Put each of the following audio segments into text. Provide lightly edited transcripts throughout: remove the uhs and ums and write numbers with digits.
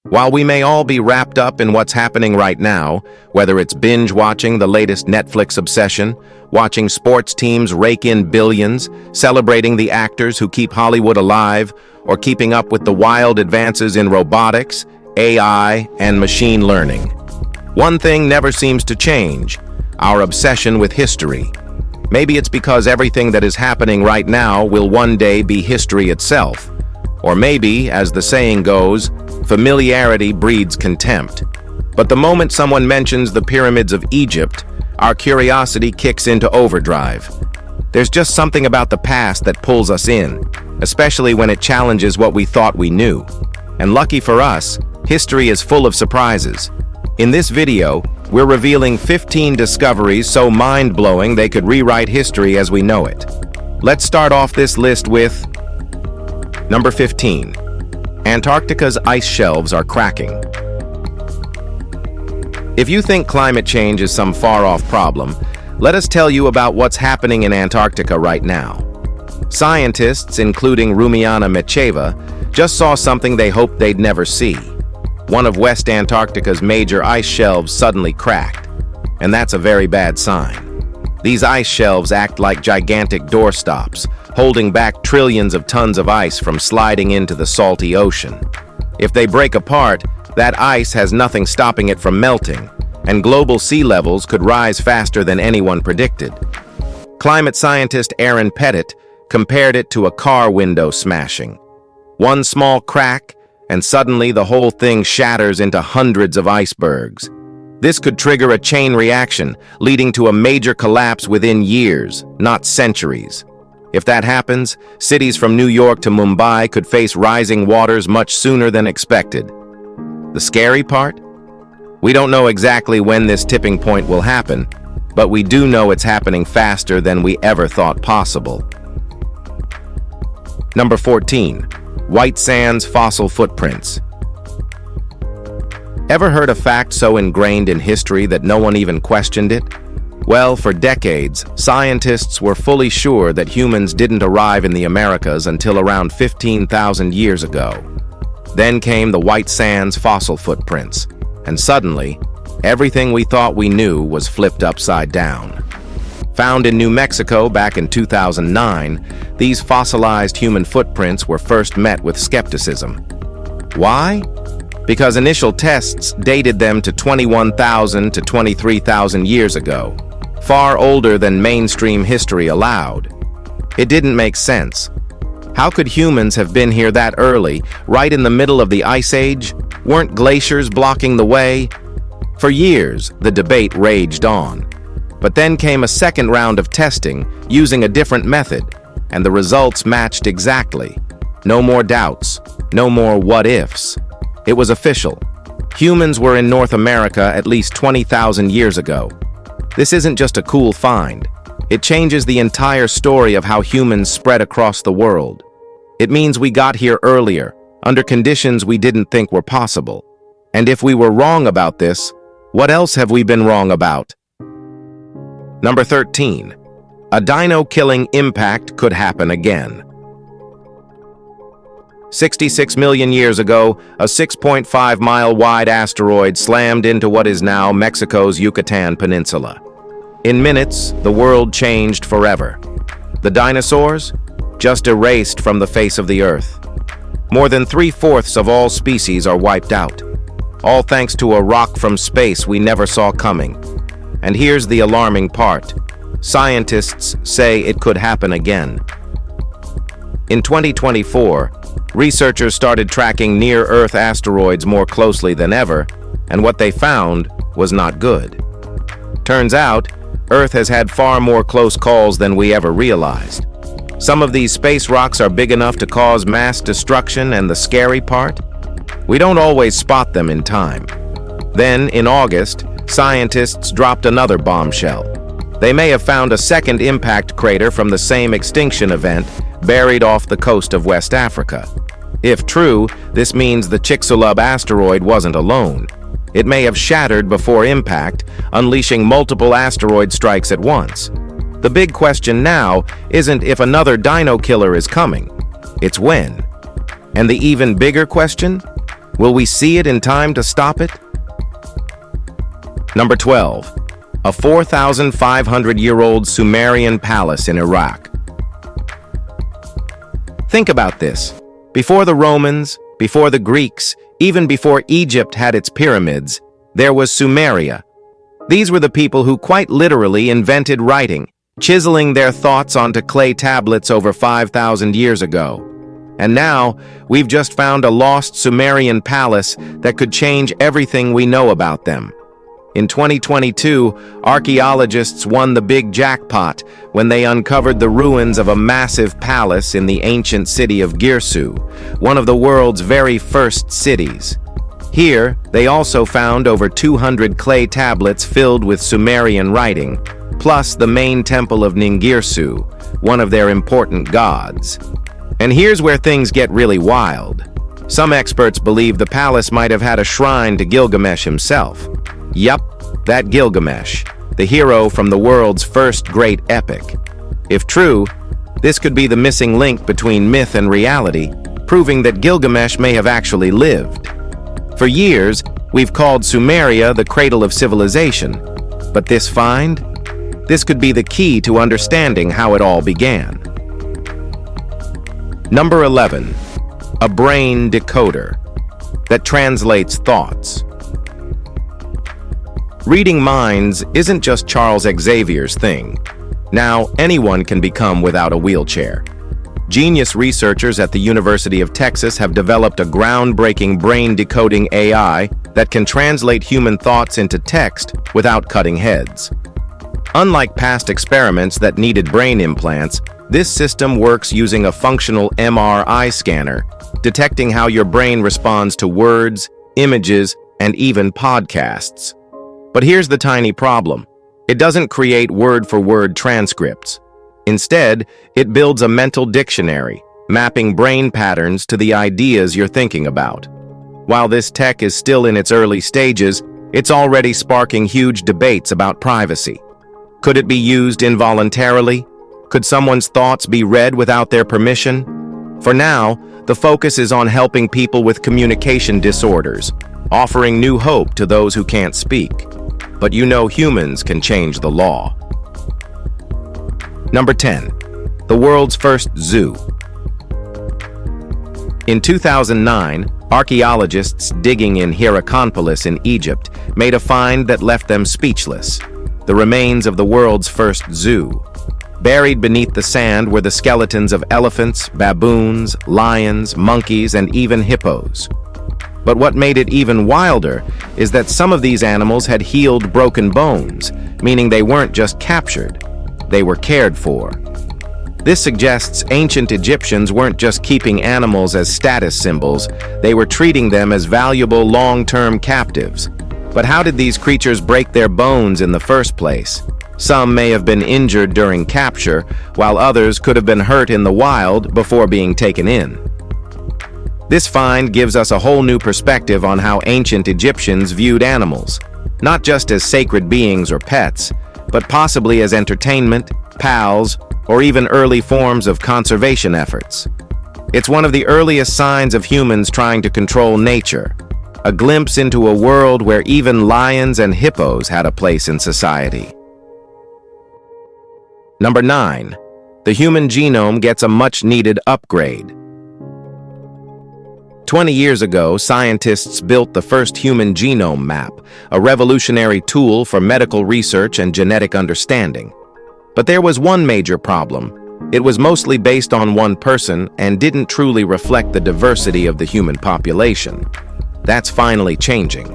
While we may all be wrapped up in what's happening right now, whether it's binge-watching the latest Netflix obsession, watching sports teams rake in billions, celebrating the actors who keep Hollywood alive, or keeping up with the wild advances in robotics, AI, and machine learning, one thing never seems to change: our obsession with history. Maybe it's because everything that is happening right now will one day be history itself. Or maybe, as the saying goes, familiarity breeds contempt. But the moment someone mentions the pyramids of Egypt, our curiosity kicks into overdrive. There's just something about the past that pulls us in, especially when it challenges what we thought we knew. And lucky for us, history is full of surprises. In this video, we're revealing 15 discoveries so mind-blowing they could rewrite history as we know it. Let's start off this list with Number 15. Antarctica's ice shelves are cracking. If you think climate change is some far-off problem, let us tell you about what's happening in Antarctica right now. Scientists, including Rumiana Mecheva, just saw something they hoped they'd never see. One of West Antarctica's major ice shelves suddenly cracked, and that's a very bad sign. These ice shelves act like gigantic doorstops, holding back trillions of tons of ice from sliding into the salty ocean. If they break apart, that ice has nothing stopping it from melting, and global sea levels could rise faster than anyone predicted. Climate scientist Aaron Pettit compared it to a car window smashing. One small crack, and suddenly the whole thing shatters into hundreds of icebergs. This could trigger a chain reaction, leading to a major collapse within years, not centuries. If that happens, cities from New York to Mumbai could face rising waters much sooner than expected. The scary part? We don't know exactly when this tipping point will happen, but we do know it's happening faster than we ever thought possible. Number 14. White sands fossil footprints. Ever heard a fact so ingrained in history that no one even questioned it? Well, for decades, scientists were fully sure that humans didn't arrive in the Americas until around 15,000 years ago. Then came the white sands fossil footprints, and suddenly, everything we thought we knew was flipped upside down. Found in New Mexico back in 2009, these fossilized human footprints were first met with skepticism. Why? Because initial tests dated them to 21,000 to 23,000 years ago, far older than mainstream history allowed. It didn't make sense. How could humans have been here that early, right in the middle of the Ice Age? Weren't glaciers blocking the way? For years, the debate raged on. But then came a second round of testing using a different method, and the results matched exactly. No more doubts, no more what-ifs. It was official. Humans were in North America at least 20,000 years ago. This isn't just a cool find. It changes the entire story of how humans spread across the world. It means we got here earlier, under conditions we didn't think were possible. And if we were wrong about this, what else have we been wrong about? Number 13. A dino-killing impact could happen again. 66 million years ago, a 6.5-mile-wide asteroid slammed into what is now Mexico's Yucatan Peninsula. In minutes, the world changed forever. The dinosaurs? Just erased from the face of the Earth. More than 3/4 of all species are wiped out, all thanks to a rock from space we never saw coming. And here's the alarming part. Scientists say it could happen again. In 2024, researchers started tracking near-Earth asteroids more closely than ever, and what they found was not good. Turns out, Earth has had far more close calls than we ever realized. Some of these space rocks are big enough to cause mass destruction, and the scary part? We don't always spot them in time. Then, in August, scientists dropped another bombshell. They may have found a second impact crater from the same extinction event buried off the coast of West Africa. If true, this means the Chicxulub asteroid wasn't alone. It may have shattered before impact, unleashing multiple asteroid strikes at once. The big question now isn't if another dino killer is coming, it's when. And the even bigger question? Will we see it in time to stop it? Number 12. A 4,500-year-old Sumerian palace in Iraq. Think about this. Before the Romans, before the Greeks, even before Egypt had its pyramids, there was Sumeria. These were the people who quite literally invented writing, chiseling their thoughts onto clay tablets over 5,000 years ago. And now, we've just found a lost Sumerian palace that could change everything we know about them. In 2022, archaeologists won the big jackpot when they uncovered the ruins of a massive palace in the ancient city of Girsu, one of the world's very first cities. Here, they also found over 200 clay tablets filled with Sumerian writing, plus the main temple of Ningirsu, one of their important gods. And here's where things get really wild. Some experts believe the palace might have had a shrine to Gilgamesh himself. Yup, that Gilgamesh, the hero from the world's first great epic. If true, this could be the missing link between myth and reality, proving that Gilgamesh may have actually lived. For years, we've called Sumeria the cradle of civilization, but this find? This could be the key to understanding how it all began. Number 11. A brain decoder that translates thoughts. Reading minds isn't just Charles Xavier's thing. Now, anyone can become without a wheelchair. Genius researchers at the University of Texas have developed a groundbreaking brain decoding AI that can translate human thoughts into text without cutting heads. Unlike past experiments that needed brain implants, this system works using a functional MRI scanner, detecting how your brain responds to words, images, and even podcasts. But here's the tiny problem. It doesn't create word-for-word transcripts. Instead, it builds a mental dictionary, mapping brain patterns to the ideas you're thinking about. While this tech is still in its early stages, it's already sparking huge debates about privacy. Could it be used involuntarily? Could someone's thoughts be read without their permission? For now, the focus is on helping people with communication disorders, offering new hope to those who can't speak. But you know humans can change the law. Number 10. The world's first zoo. In 2009, archaeologists digging in Hierakonpolis in Egypt made a find that left them speechless: the remains of the world's first zoo. Buried beneath the sand were the skeletons of elephants, baboons, lions, monkeys, and even hippos. But what made it even wilder is that some of these animals had healed broken bones, meaning they weren't just captured, they were cared for. This suggests ancient Egyptians weren't just keeping animals as status symbols, they were treating them as valuable long-term captives. But how did these creatures break their bones in the first place? Some may have been injured during capture, while others could have been hurt in the wild before being taken in. This find gives us a whole new perspective on how ancient Egyptians viewed animals, not just as sacred beings or pets, but possibly as entertainment, pals, or even early forms of conservation efforts. It's one of the earliest signs of humans trying to control nature, a glimpse into a world where even lions and hippos had a place in society. Number 9. The human genome gets a much-needed upgrade. 20 years ago, scientists built the first human genome map, a revolutionary tool for medical research and genetic understanding. But there was one major problem. It was mostly based on one person and didn't truly reflect the diversity of the human population. That's finally changing.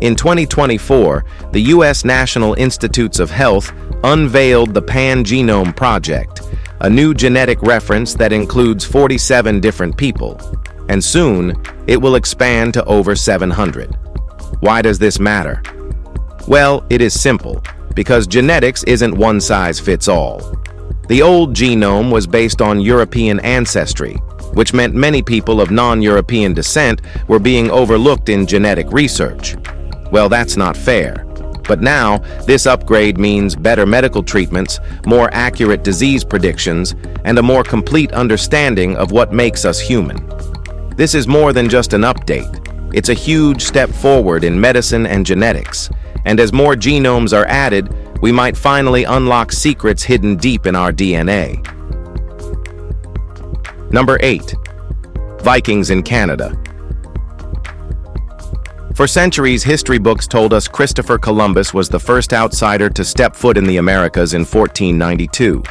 In 2024, the U.S. National Institutes of Health unveiled the Pan-Genome Project, a new genetic reference that includes 47 different people. And soon, it will expand to over 700. Why does this matter? Well, it is simple, because genetics isn't one size fits all. The old genome was based on European ancestry, which meant many people of non-European descent were being overlooked in genetic research. Well, that's not fair. But now, this upgrade means better medical treatments, more accurate disease predictions, and a more complete understanding of what makes us human. This is more than just an update. It's a huge step forward in medicine and genetics, and as more genomes are added, we might finally unlock secrets hidden deep in our DNA. Number 8. Vikings in Canada. For centuries, history books told us Christopher Columbus was the first outsider to step foot in the Americas in 1492.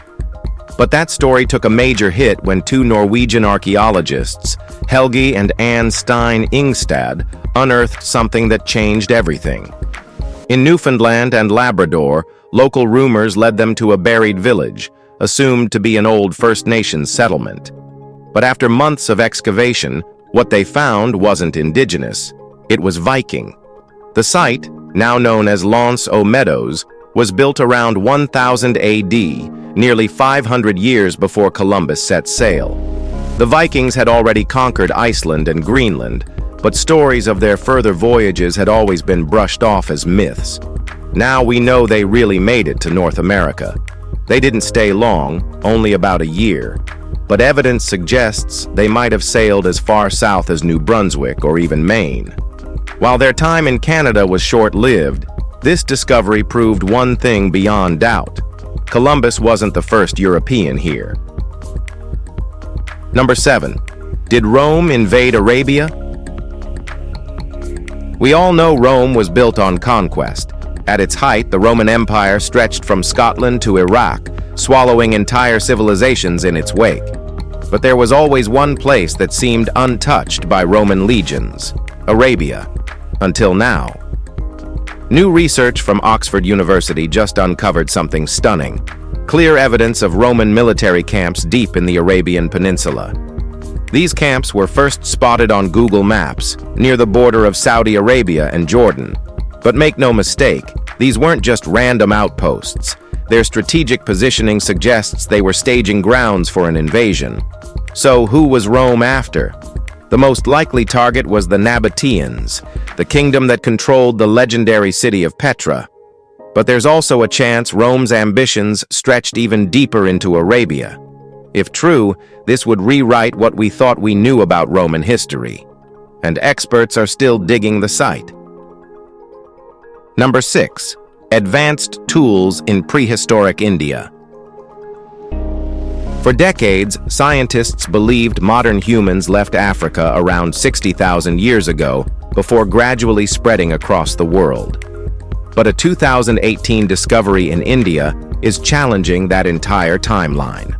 But that story took a major hit when two Norwegian archaeologists, Helge and Anne Stein Ingstad, unearthed something that changed everything. In Newfoundland and Labrador, local rumors led them to a buried village, assumed to be an old First Nations settlement. But after months of excavation, what they found wasn't indigenous. It was Viking. The site, now known as L'Anse aux Meadows, was built around 1000 AD, nearly 500 years before Columbus set sail. The Vikings had already conquered Iceland and Greenland, but stories of their further voyages had always been brushed off as myths. Now we know they really made it to North America. They didn't stay long, only about a year, but evidence suggests they might have sailed as far south as New Brunswick or even Maine. While their time in Canada was short-lived, this discovery proved one thing beyond doubt. Columbus wasn't the first European here. Number 7. Did Rome invade Arabia? We all know Rome was built on conquest. At its height, the Roman Empire stretched from Scotland to Iraq, swallowing entire civilizations in its wake. But there was always one place that seemed untouched by Roman legions: Arabia. Until now. New research from Oxford University just uncovered something stunning: clear evidence of Roman military camps deep in the Arabian Peninsula. These camps were first spotted on Google Maps, near the border of Saudi Arabia and Jordan. But make no mistake, these weren't just random outposts. Their strategic positioning suggests they were staging grounds for an invasion. So who was Rome after? The most likely target was the Nabateans, the kingdom that controlled the legendary city of Petra. But there's also a chance Rome's ambitions stretched even deeper into Arabia. If true, this would rewrite what we thought we knew about Roman history. And experts are still digging the site. Number 6. Advanced tools in prehistoric India. For decades, scientists believed modern humans left Africa around 60,000 years ago before gradually spreading across the world. But a 2018 discovery in India is challenging that entire timeline.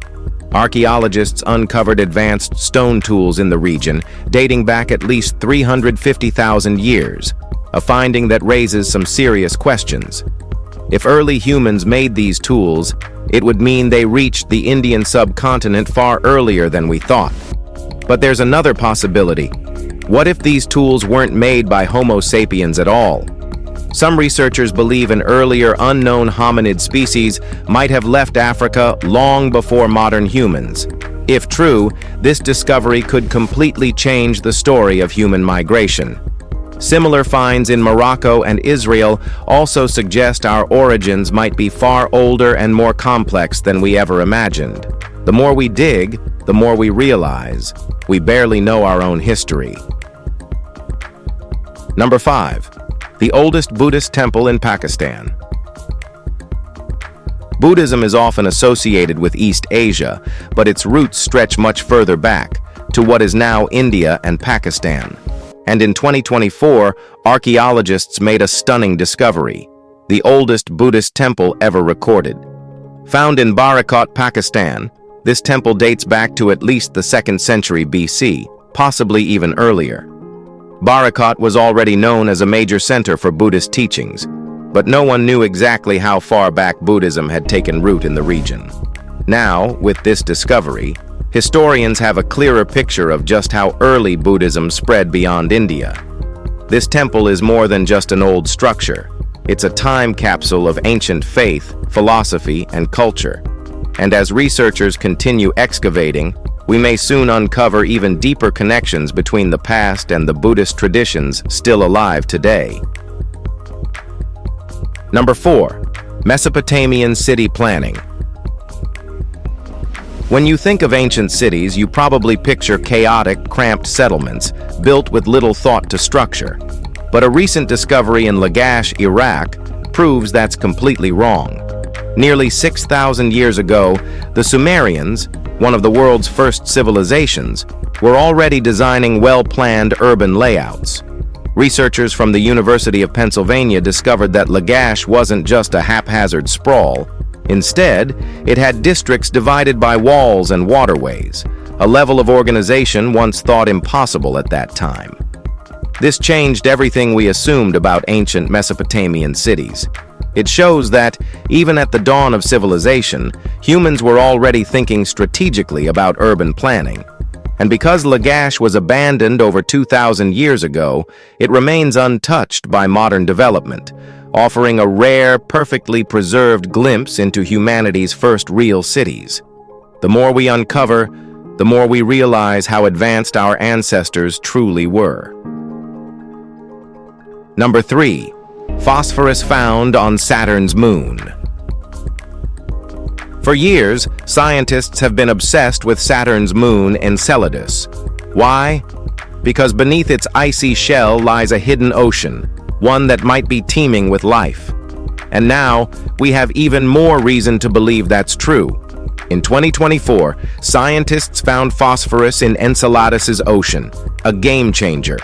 Archaeologists uncovered advanced stone tools in the region dating back at least 350,000 years, a finding that raises some serious questions. If early humans made these tools, it would mean they reached the Indian subcontinent far earlier than we thought. But there's another possibility. What if these tools weren't made by Homo sapiens at all? Some researchers believe an earlier unknown hominid species might have left Africa long before modern humans. If true, this discovery could completely change the story of human migration. Similar finds in Morocco and Israel also suggest our origins might be far older and more complex than we ever imagined. The more we dig, the more we realize we barely know our own history. Number 5. The oldest Buddhist temple in Pakistan. Buddhism is often associated with East Asia, but its roots stretch much further back, to what is now India and Pakistan. And in 2024, archaeologists made a stunning discovery: the oldest Buddhist temple ever recorded. Found in Barakot, Pakistan, this temple dates back to at least the 2nd century BC, possibly even earlier. Barakot was already known as a major center for Buddhist teachings, but no one knew exactly how far back Buddhism had taken root in the region. Now, with this discovery, historians have a clearer picture of just how early Buddhism spread beyond India. This temple is more than just an old structure. It's a time capsule of ancient faith, philosophy, and culture. And as researchers continue excavating, we may soon uncover even deeper connections between the past and the Buddhist traditions still alive today. Number 4. Mesopotamian city planning. When you think of ancient cities, you probably picture chaotic, cramped settlements built with little thought to structure. But a recent discovery in Lagash, Iraq, proves that's completely wrong. Nearly 6,000 years ago, the Sumerians, one of the world's first civilizations, were already designing well-planned urban layouts. Researchers from the University of Pennsylvania discovered that Lagash wasn't just a haphazard sprawl. Instead, it had districts divided by walls and waterways, a level of organization once thought impossible at that time. This changed everything we assumed about ancient Mesopotamian cities. It shows that, even at the dawn of civilization, humans were already thinking strategically about urban planning. And because Lagash was abandoned over 2,000 years ago, it remains untouched by modern development, offering a rare, perfectly preserved glimpse into humanity's first real cities. The more we uncover, the more we realize how advanced our ancestors truly were. Number 3. Phosphorus found on Saturn's moon. For years, scientists have been obsessed with Saturn's moon, Enceladus. Why? Because beneath its icy shell lies a hidden ocean, one that might be teeming with life. And now, we have even more reason to believe that's true. In 2024, scientists found phosphorus in Enceladus's ocean, a game changer.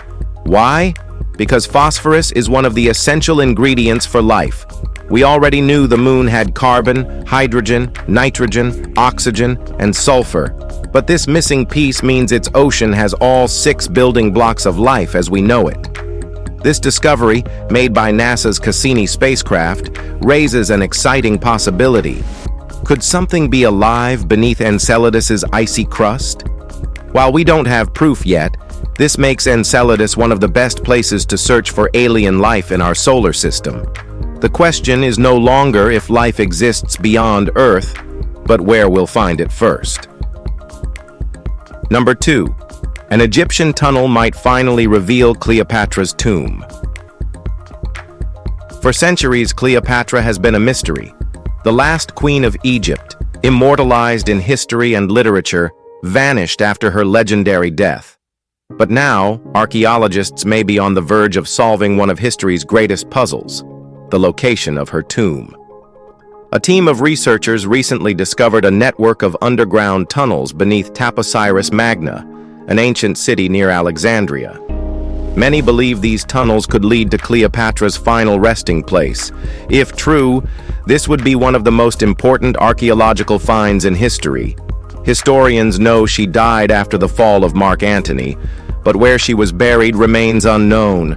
Why? Because phosphorus is one of the essential ingredients for life. We already knew the moon had carbon, hydrogen, nitrogen, oxygen, and sulfur. But this missing piece means its ocean has all 6 building blocks of life as we know it. This discovery, made by NASA's Cassini spacecraft, raises an exciting possibility. Could something be alive beneath Enceladus's icy crust? While we don't have proof yet, this makes Enceladus one of the best places to search for alien life in our solar system. The question is no longer if life exists beyond Earth, but where we'll find it first. Number 2. An Egyptian tunnel might finally reveal Cleopatra's tomb. For centuries, Cleopatra has been a mystery. The last queen of Egypt, immortalized in history and literature, vanished after her legendary death. But now, archaeologists may be on the verge of solving one of history's greatest puzzles: the location of her tomb. A team of researchers recently discovered a network of underground tunnels beneath Taposiris Magna, an ancient city near Alexandria. Many believe these tunnels could lead to Cleopatra's final resting place. If true, this would be one of the most important archaeological finds in history. Historians know she died after the fall of Mark Antony, but where she was buried remains unknown.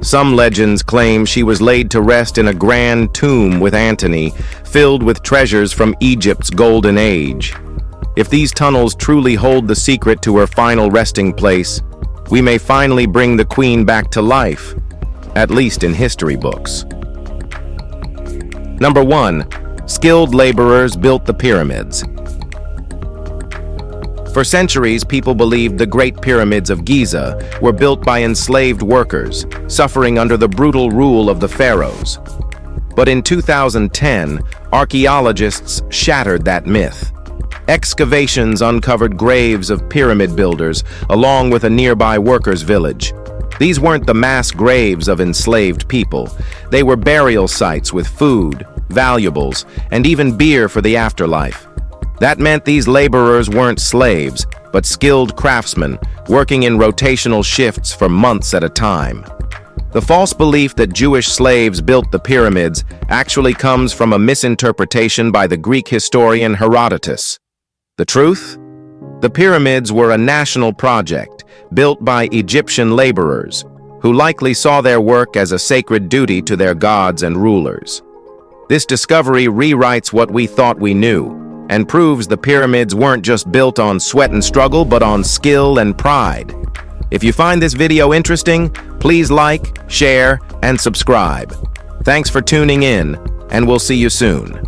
Some legends claim she was laid to rest in a grand tomb with Antony, filled with treasures from Egypt's golden age. If these tunnels truly hold the secret to her final resting place, we may finally bring the queen back to life, at least in history books. Number 1. Skilled laborers built the pyramids. For centuries, people believed the Great Pyramids of Giza were built by enslaved workers, suffering under the brutal rule of the pharaohs. But in 2010, archaeologists shattered that myth. Excavations uncovered graves of pyramid builders, along with a nearby workers' village. These weren't the mass graves of enslaved people. They were burial sites with food, valuables, and even beer for the afterlife. That meant these laborers weren't slaves, but skilled craftsmen, working in rotational shifts for months at a time. The false belief that Jewish slaves built the pyramids actually comes from a misinterpretation by the Greek historian Herodotus. The truth? The pyramids were a national project, built by Egyptian laborers, who likely saw their work as a sacred duty to their gods and rulers. This discovery rewrites what we thought we knew, and proves the pyramids weren't just built on sweat and struggle, but on skill and pride. If you find this video interesting, please like, share, and subscribe. Thanks for tuning in, and we'll see you soon.